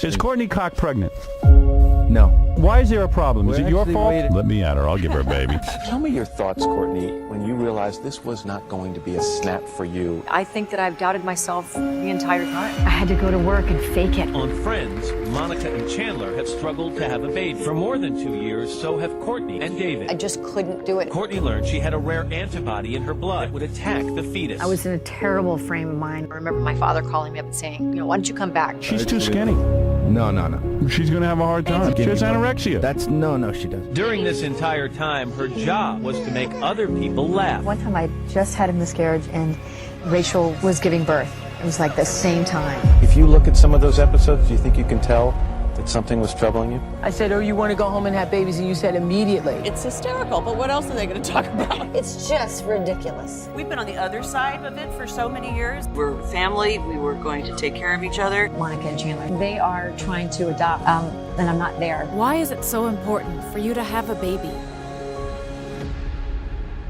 Is Courtney Cox pregnant? No. Why is there a problem? Is We're it your actually fault? waiting- Let me at her. I'll give her a baby. Tell me your thoughts, Courtney, when you realized this was not going to be a snap for you. I think that I've doubted myself the entire time. I had to go to work and fake it. On Friends, Monica and Chandler have struggled to have a baby. For more than 2 years, so have Courtney and David. I just couldn't do it. Courtney learned she had a rare antibody in her blood that would attack the fetus. I was in a terrible frame of mind. I remember my father calling me up and saying, why don't you come back? She's too skinny. No. She's going to have a hard time. She has anorexia. No, she doesn't. During this entire time, her job was to make other people laugh. One time I just had a miscarriage and Rachel was giving birth. It was like the same time. If you look at some of those episodes, do you think you can tell that something was troubling you? I said, you want to go home and have babies? And you said immediately. It's hysterical, but what else are they going to talk about? It's just ridiculous. We've been on the other side of it for so many years. We're family. We were going to take care of each other. Monica and Chandler, they are trying to adopt, and I'm not there. Why is it so important for you to have a baby?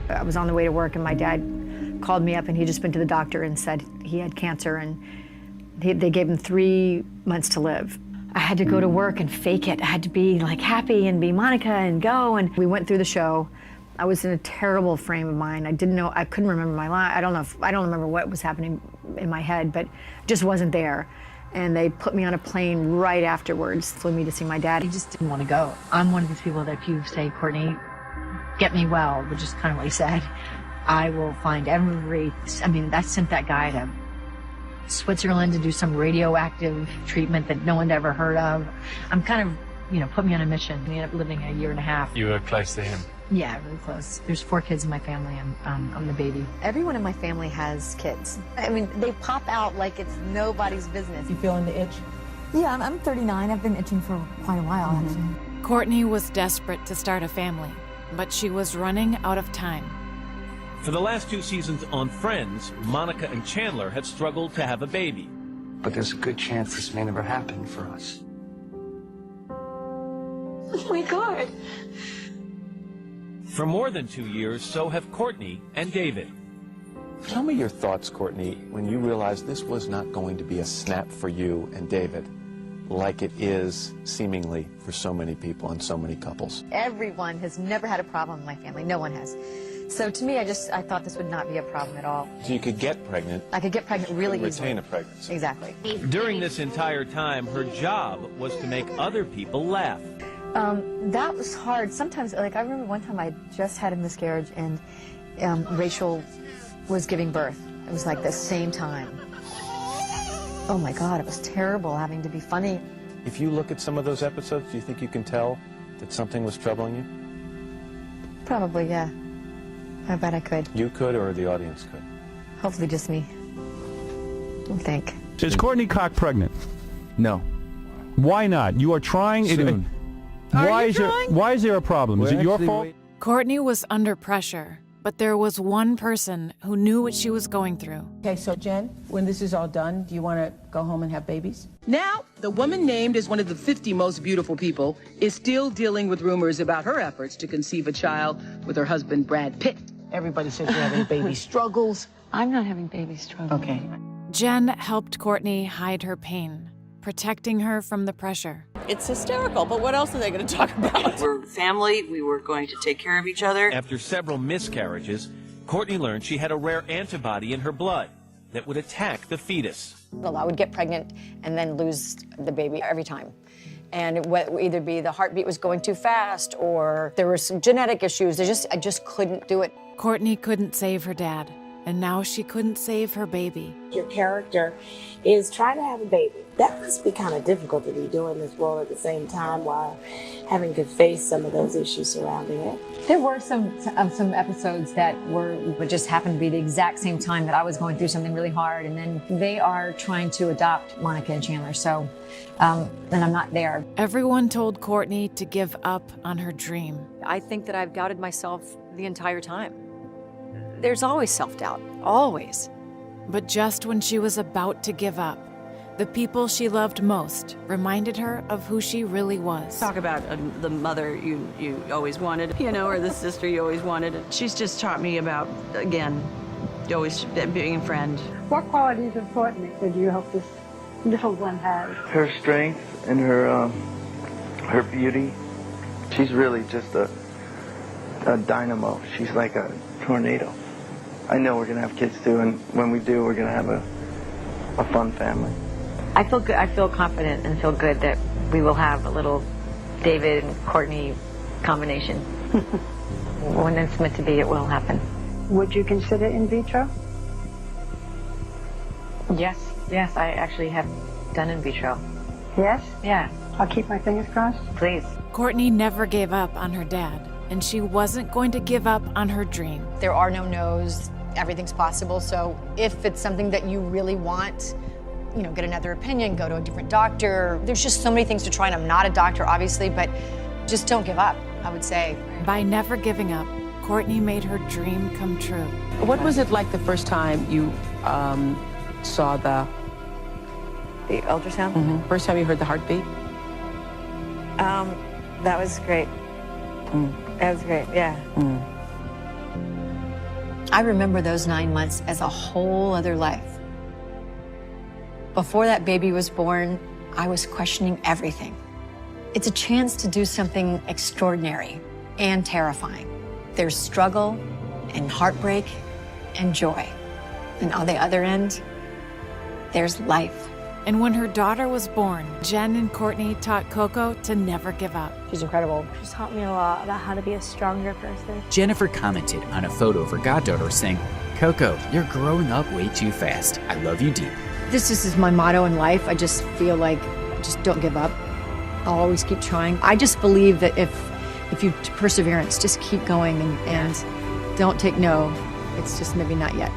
I was on the way to work and my dad called me up and he'd just been to the doctor and said he had cancer and they gave him 3 months to live. I had to go to work and fake it. I had to be like happy and be Monica and go, and we went through the show. I was in a terrible frame of mind. I couldn't remember my line. I don't remember what was happening in my head, but just wasn't there. And they put me on a plane right afterwards, flew me to see my dad. He just didn't want to go. I'm one of these people that if you say, Courtney, get me well, which is kind of what he said, I will find I sent that guy to Switzerland to do some radioactive treatment that no one ever heard of. I'm kind of, put me on a mission. We ended up living a year and a half. You were close to him? Yeah, really close. There's 4 kids in my family. I'm the baby. Everyone in my family has kids. They pop out like it's nobody's business. You feeling the itch? Yeah, I'm 39. I've been itching for quite a while, actually. Courtney was desperate to start a family, but she was running out of time. For the last 2 seasons on Friends, Monica and Chandler have struggled to have a baby. But there's a good chance this may never happen for us. Oh my God. For more than 2 years, so have Courtney and David. Tell me your thoughts, Courtney, when you realized this was not going to be a snap for you and David, like it is seemingly for so many people and so many couples. Everyone has never had a problem in my family. No one has. So to me, I thought this would not be a problem at all. So you could get pregnant. I could get pregnant really easily. Retain a pregnancy. Exactly. During this entire time, her job was to make other people laugh. That was hard. Sometimes, I remember one time I just had a miscarriage and Rachel was giving birth. It was like the same time. Oh my God, it was terrible having to be funny. If you look at some of those episodes, do you think you can tell that something was troubling you? Probably, yeah. I bet I could. You could, or the audience could? Hopefully just me. I think. Is Courtney Cox pregnant? No. Why not? You are trying. Soon. Why is there a problem? Is We're it your actually fault? waiting- Courtney was under pressure, but there was one person who knew what she was going through. Okay, so Jen, when this is all done, do you want to go home and have babies? Now, the woman named as one of the 50 most beautiful people is still dealing with rumors about her efforts to conceive a child with her husband, Brad Pitt. Everybody says you're having baby struggles. I'm not having baby struggles. Okay. Jen helped Courtney hide her pain, protecting her from the pressure. It's hysterical, but what else are they going to talk about? We're family. We were going to take care of each other. After several miscarriages, Courtney learned she had a rare antibody in her blood that would attack the fetus. I would get pregnant and then lose the baby every time. And it would either be the heartbeat was going too fast or there were some genetic issues. I just couldn't do it. Courtney couldn't save her dad, and now she couldn't save her baby. Your character is trying to have a baby. That must be kind of difficult to be doing this role at the same time while having to face some of those issues surrounding it. There were some episodes that would just happen to be the exact same time that I was going through something really hard, and then they are trying to adopt Monica and Chandler, so then I'm not there. Everyone told Courtney to give up on her dream. I think that I've doubted myself the entire time. There's always self-doubt, always. But just when she was about to give up, the people she loved most reminded her of who she really was. Talk about the mother you always wanted, or the sister you always wanted. She's just taught me about, again, always being a friend. What qualities of Courtney did you hope to little one has? Her strength and her beauty. She's really just a dynamo. She's like a tornado. I know we're gonna have kids too, and when we do, we're gonna have a fun family. I feel good. I feel confident and feel good that we will have a little David and Courtney combination. When it's meant to be, it will happen. Would you consider in vitro? Yes, I actually have done in vitro. Yes? Yeah. I'll keep my fingers crossed. Please. Courtney never gave up on her dad, and she wasn't going to give up on her dream. There are no no's. Everything's possible. So if it's something that you really want, you know, get another opinion, go to a different doctor. There's just so many things to try, and I'm not a doctor, obviously, but just don't give up, I would say. By never giving up, Courtney made her dream come true. What was it like the first time you saw the ultrasound? Mm-hmm. First time you heard the heartbeat? That was great. That was great, yeah. I remember those 9 months as a whole other life. Before that baby was born, I was questioning everything. It's a chance to do something extraordinary and terrifying. There's struggle and heartbreak and joy. And on the other end, there's life. And when her daughter was born, Jen and Courtney taught Coco to never give up. She's incredible. She's taught me a lot about how to be a stronger person. Jennifer commented on a photo of her goddaughter saying, "Coco, you're growing up way too fast. I love you deep." This is my motto in life. I just feel like, just don't give up. I'll always keep trying. I just believe that if you perseverance, just keep going and don't take no. It's just maybe not yet.